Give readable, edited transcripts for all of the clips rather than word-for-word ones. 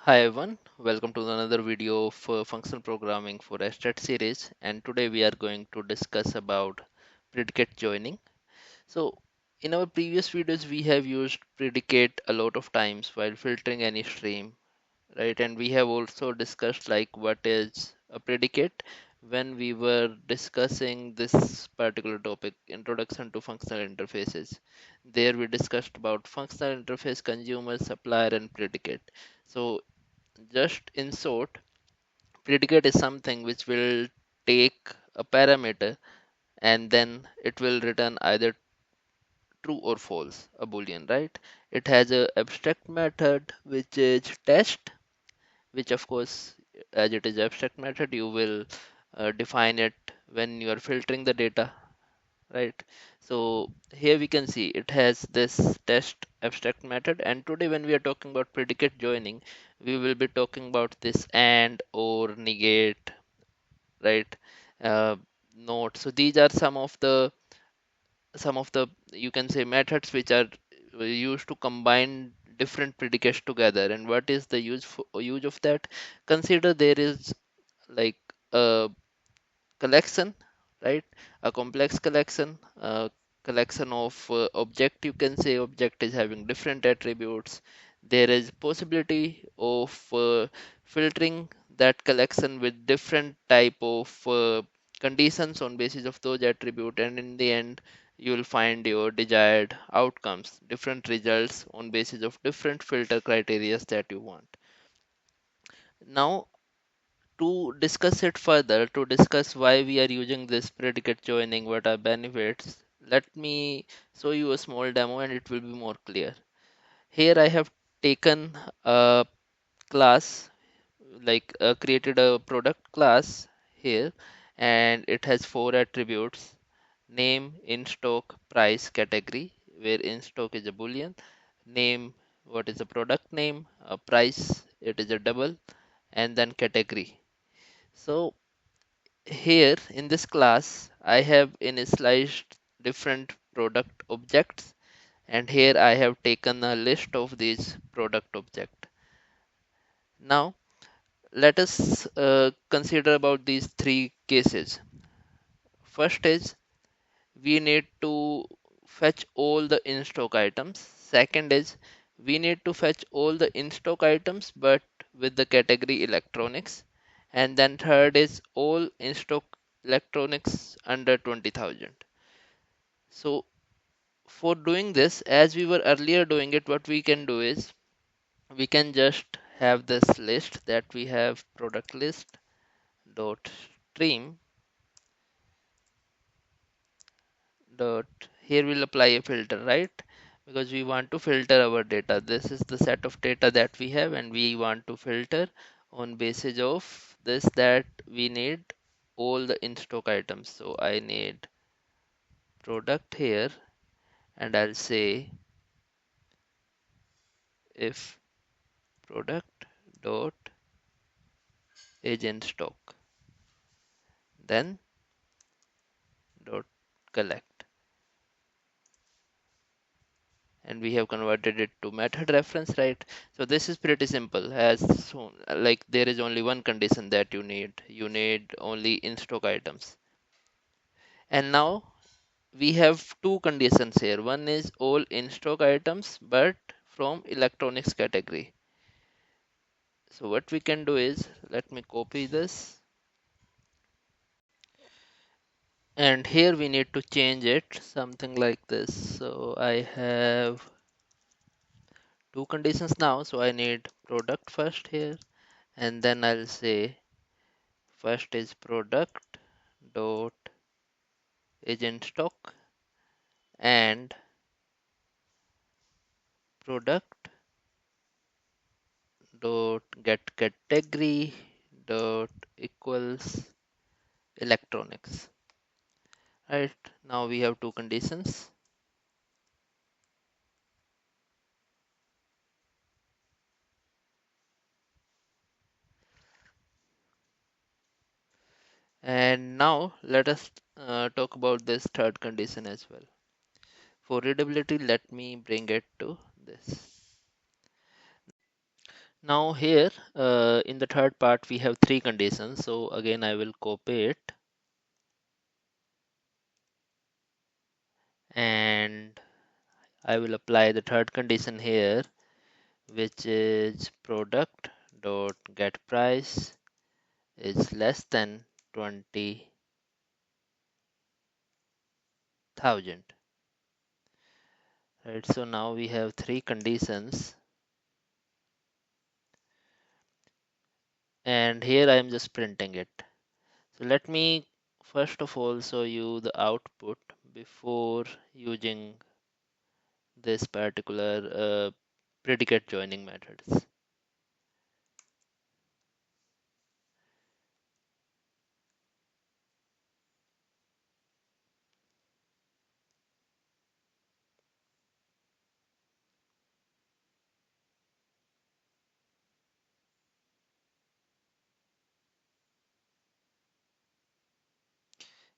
Hi everyone, welcome to another video of functional programming for STAT series, and today we are going to discuss about predicate joining. So in our previous videos we have used predicate a lot of times while filtering any stream, right? And we have also discussed like what is a predicate when we were discussing this particular topic, introduction to functional interfaces. There we discussed about functional interface, consumer, supplier, and predicate. So just in short, predicate is something which will take a parameter and then it will return either true or false, a boolean, right? It has a abstract method which is test, which of course, as it is abstract method, you will define it when you are filtering the data, right? So here we can see it has this test abstract method, and today when we are talking about predicate joining, we will be talking about this and or negate, right? uh, Note. So these are some of the you can say methods which are used to combine different predicates together. And what is the use of that? Consider there is like a collection, right? A complex collection, a collection of object. You can say object is having different attributes. There is possibility of filtering that collection with different type of conditions on basis of those attribute, and in the end you will find your desired outcomes, different results on basis of different filter criteria that you want. Now, to discuss it further, to discuss why we are using this predicate joining, what are benefits, let me show you a small demo and it will be more clear. Here I have taken a class, like created a product class here, and it has four attributes: name, in stock, price, category, where in stock is a boolean, name, what is the product name, price, it is a double, and then category. So here in this class, I have initialized different product objects, and here I have taken a list of these product object. Now let us consider about these three cases. First is we need to fetch all the in-stock items. Second is we need to fetch all the in-stock items but with the category electronics. And then third is all in-stock electronics under 20,000. So for doing this, as we were earlier doing it, what we can do is we can just have this list that we have product list dot stream dot, here we'll apply a filter, right? Because we want to filter our data. This is the set of data that we have and we want to filter on basis of this, that we need all the in stock items. So I need product here, and I'll say if product dot is in stock, then dot collect, and we have converted it to method reference, right? So this is pretty simple. As soon like there is only one condition that you need only in stock items. And now we have two conditions here. One is all in stock items but from electronics category. So what we can do is, let me copy this, and here we need to change it something like this. So I have two conditions now, so I need product first here, and then I'll say first is product dot is in stock, and product dot get category dot equals electronics. Right, now we have two conditions. And now let us talk about this third condition as well. For readability, let me bring it to this. Now here in the third part we have three conditions. So again I will copy it and I will apply the third condition here, which is product dot get price is less than 20,000. Right, so now we have three conditions, and here I am just printing it. So let me first of all show you the output before using this particular predicate joining methods.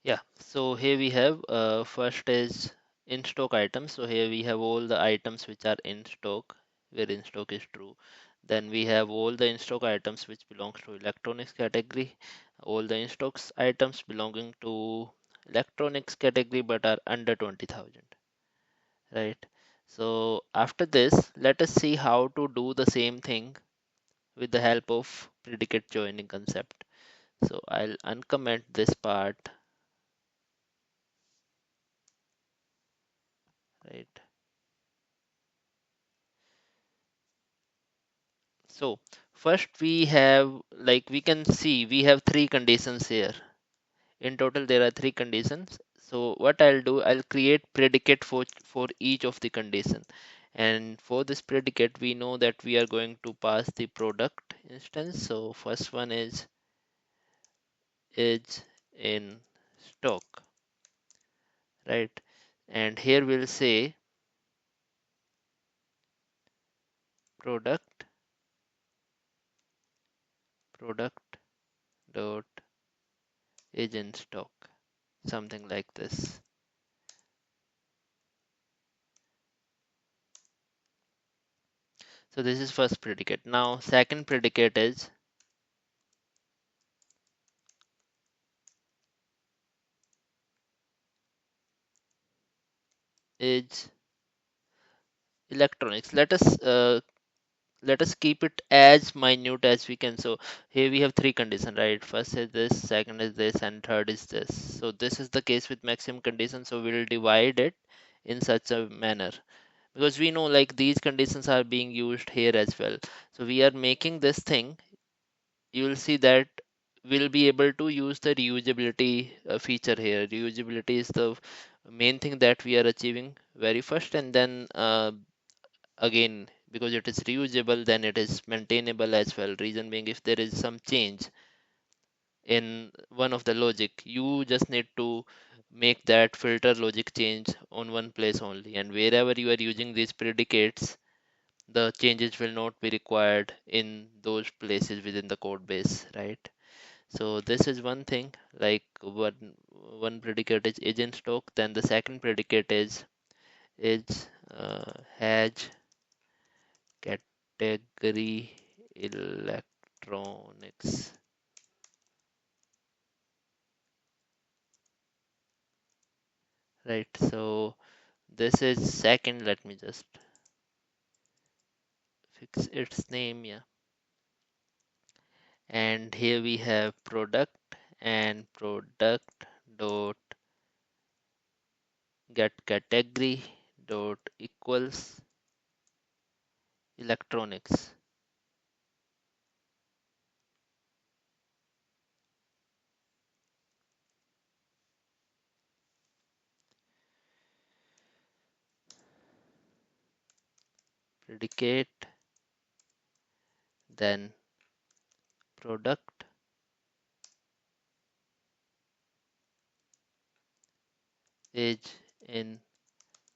Yeah, so here we have first is in stock items. So here we have all the items which are in stock, where in stock is true. Then we have all the in stock items which belongs to electronics category, all the in stocks items belonging to electronics category but are under 20,000, right? So after this, let us see how to do the same thing with the help of predicate joining concept. So I'll uncomment this part, right? So first we have, like we can see, we have three conditions here. In total, there are three conditions. So what I'll do, I'll create predicate for each of the condition. And for this predicate, we know that we are going to pass the product instance. So first one is in stock, right? And here we'll say product product dot is in stock, something like this. So this is first predicate. Now second predicate is electronics. Let us keep it as minute as we can. So here we have three conditions, right? First is this, second is this, and third is this. So this is the case with maximum condition. So we'll divide it in such a manner, because we know like these conditions are being used here as well. So we are making this thing, you will see that we'll be able to use the reusability feature here. Reusability is the main thing that we are achieving very first, and then again, because it is reusable, then it is maintainable as well. Reason being, if there is some change in one of the logic, you just need to make that filter logic change on one place only, and wherever you are using these predicates, the changes will not be required in those places within the code base, right? So this is one thing, like one predicate is in stock. Then the second predicate is has category electronics, right? So this is second. Let me just fix its name, yeah. And here we have product, and product dot get category dot equals electronics. Predicate, then product is in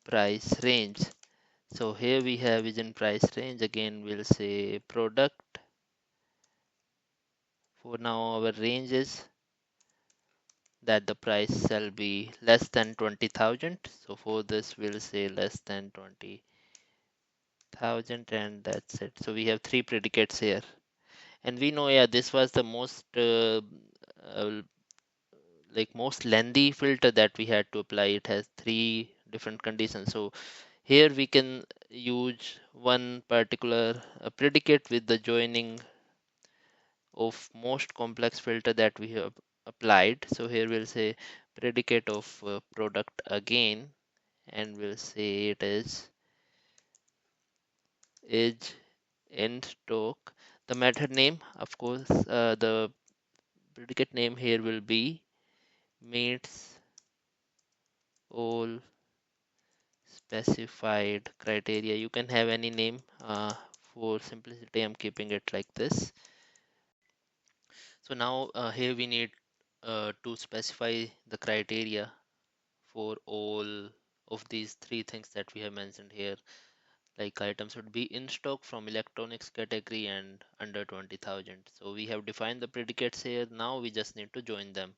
price range. So here we have is in price range. Again, we'll say product. For now, our range is that the price shall be less than 20,000. So for this, we'll say less than 20,000. 1000 and that's it. So we have three predicates here. And we know, yeah, this was the most uh, most lengthy filter that we had to apply. It has three different conditions. So here we can use one particular predicate with the joining of most complex filter that we have applied. So here we'll say predicate of product again, and we'll say it is in stock. The method name, of course, the predicate name here will be meets all specified criteria. You can have any name. For simplicity, I'm keeping it like this. So now here we need to specify the criteria for all of these three things that we have mentioned here. Like items would be in stock from electronics category and under 20,000. So we have defined the predicates here. Now we just need to join them.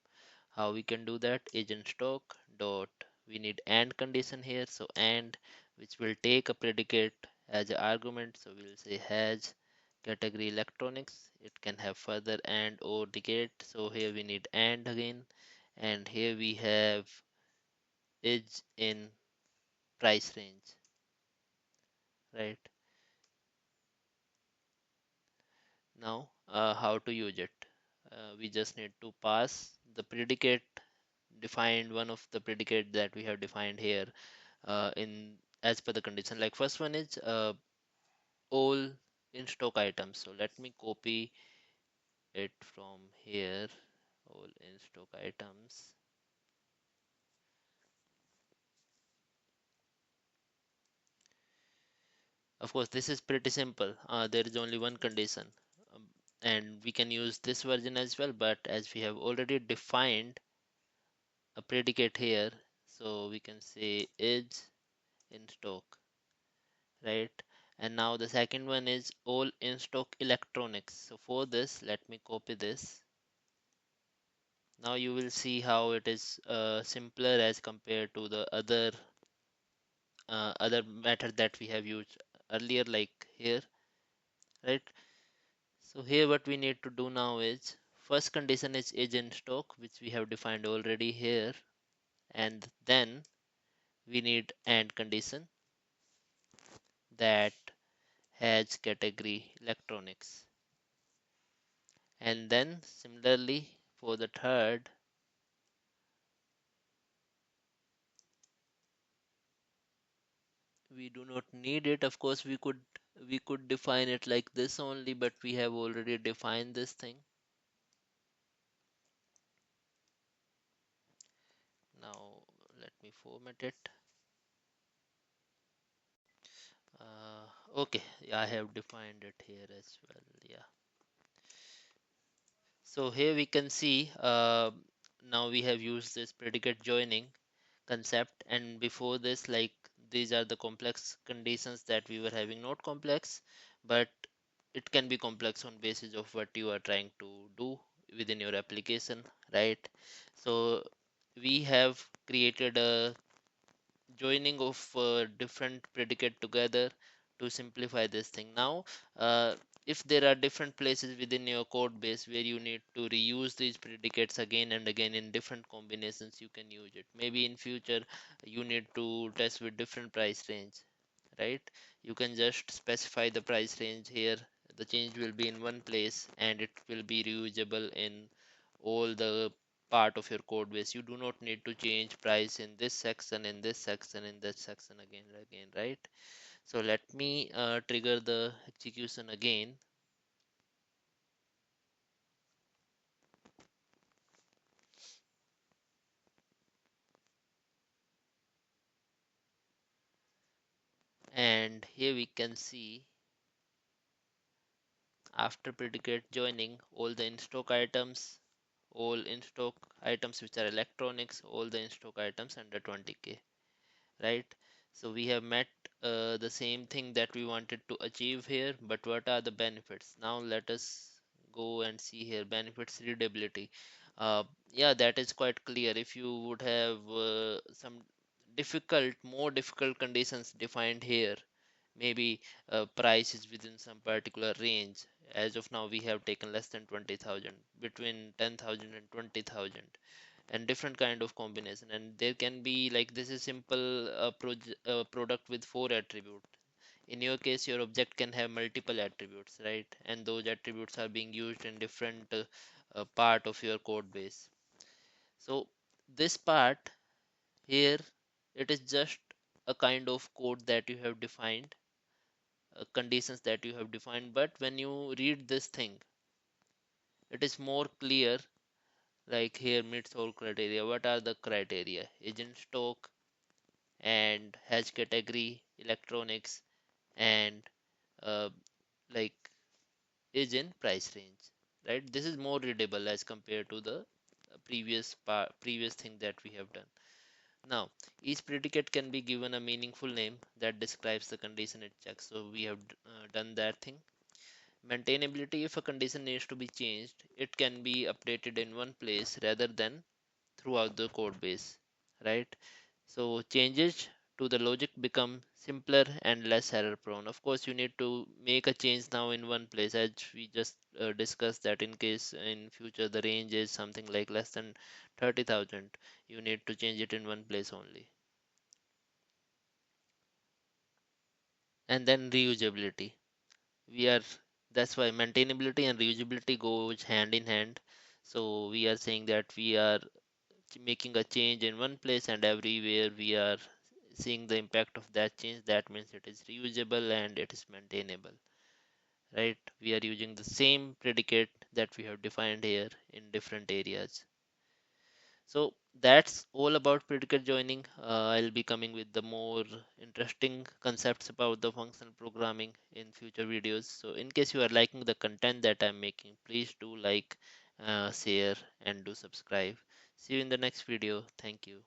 How we can do that is in stock dot, we need and condition here. So and, which will take a predicate as an argument. So we'll say has category electronics. It can have further and or negate. So here we need and again. And here we have is in price range, right? Now how to use it? We just need to pass the predicate defined, one of the predicate that we have defined here in as per the condition. Like first one is all in stock items. So let me copy it from here. All in stock items. Of course, this is pretty simple. There is only one condition, and we can use this version as well. But as we have already defined a predicate here, so we can say is in stock, right? And now the second one is all in stock electronics. So for this, let me copy this. Now you will see how it is simpler as compared to the other method that we have used earlier, like here, right? So here what we need to do now is first condition is in stock, which we have defined already here, and then we need and condition that has category electronics. And then similarly for the third, we do not need it. Of course, we could define it like this only, but we have already defined this thing. Now let me format it. Okay, yeah, I have defined it here as well. Yeah. So here we can see now we have used this predicate joining concept, and before this, like, these are the complex conditions that we were having. Not complex, but it can be complex on basis of what you are trying to do within your application, right? So we have created a joining of different predicate together to simplify this thing. Now if there are different places within your code base where you need to reuse these predicates again and again in different combinations, you can use it. Maybe in future you need to test with different price range, right? You can just specify the price range here. The change will be in one place and it will be reusable in all the part of your code base. You do not need to change price in this section, in this section, in this section again and again, right? So let me trigger the execution again. And here we can see after predicate joining all the in stock items, all in stock items which are electronics, all the in stock items under 20k, right? So we have met the same thing that we wanted to achieve here, but what are the benefits? Now let us go and see here. Benefits: readability. Yeah, that is quite clear. If you would have some more difficult conditions defined here, maybe price is within some particular range. As of now we have taken less than 20,000, between 10,000 and 20,000, and different kind of combination. And there can be like, this is simple product with 4 attributes. In your case your object can have multiple attributes, right? And those attributes are being used in different part of your code base. So this part here, it is just a kind of code that you have defined, conditions that you have defined. But when you read this thing, it is more clear. Like here, meets all criteria. What are the criteria? Agent stock and hedge category, electronics, and uh, like is in price range, right? This is more readable as compared to the previous thing that we have done. Now each predicate can be given a meaningful name that describes the condition it checks. So we have done that thing. Maintainability: if a condition needs to be changed, it can be updated in one place rather than throughout the code base, right? So changes to the logic become simpler and less error prone. Of course, you need to make a change now in one place, as we just discussed, that in case in future the range is something like less than 30,000, you need to change it in one place only. And then reusability. We are That's why maintainability and reusability goes hand in hand. So we are saying that we are making a change in one place, and everywhere we are seeing the impact of that change. That means it is reusable and it is maintainable, right? We are using the same predicate that we have defined here in different areas. So that's all about predicate joining. I'll be coming with the more interesting concepts about the functional programming in future videos. So in case you are liking the content that I'm making, please do like, share, and do subscribe. See you in the next video. Thank you.